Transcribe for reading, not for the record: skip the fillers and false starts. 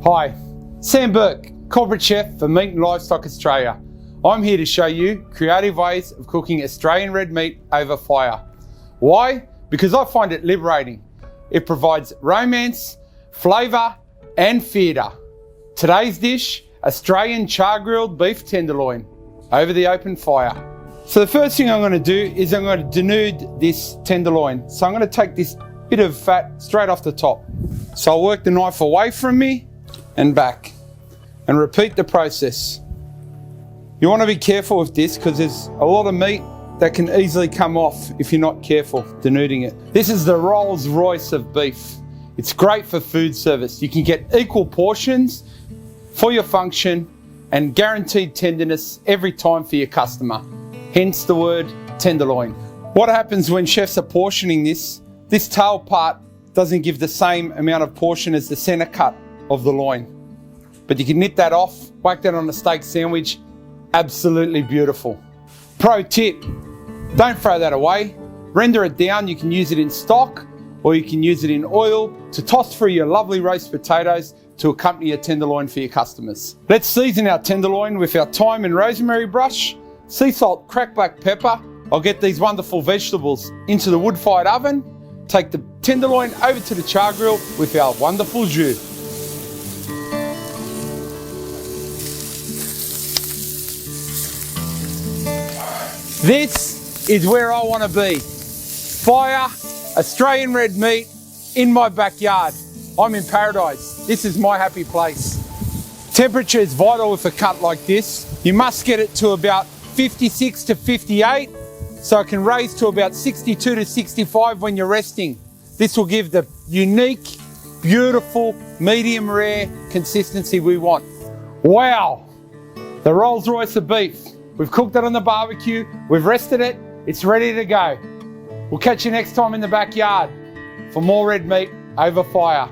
Hi, Sam Burke, Corporate Chef for Meat and Livestock Australia. I'm here to show you creative ways of cooking Australian red meat over fire. Why? Because I find it liberating. It provides romance, flavour and theatre. Today's dish, Australian char-grilled beef tenderloin over the open fire. So the first thing I'm going to do is I'm going to denude this tenderloin. So I'm going to take this bit of fat straight off the top. So I'll work the knife away from me and back and repeat the process. You want to be careful with this because there's a lot of meat that can easily come off if you're not careful denuding it. This is the Rolls Royce of beef. It's great for food service. You can get equal portions for your function and guaranteed tenderness every time for your customer. Hence the word tenderloin. What happens when chefs are portioning this tail part doesn't give the same amount of portion as the center cut of the loin. But you can nip that off, whack that on a steak sandwich, absolutely beautiful. Pro tip, don't throw that away. Render it down, you can use it in stock or you can use it in oil to toss through your lovely roast potatoes to accompany a tenderloin for your customers. Let's season our tenderloin with our thyme and rosemary brush, sea salt, cracked black pepper. I'll get these wonderful vegetables into the wood-fired oven, take the tenderloin over to the char grill with our wonderful jus. This is where I want to be. Fire, Australian red meat in my backyard. I'm in paradise. This is my happy place. Temperature is vital with a cut like this. You must get it to about 56 to 58, so it can raise to about 62 to 65 when you're resting. This will give the unique, beautiful, medium rare consistency we want. Wow, the Rolls Royce of beef. We've cooked it on the barbecue, we've rested it, it's ready to go. We'll catch you next time in the backyard for more red meat over fire.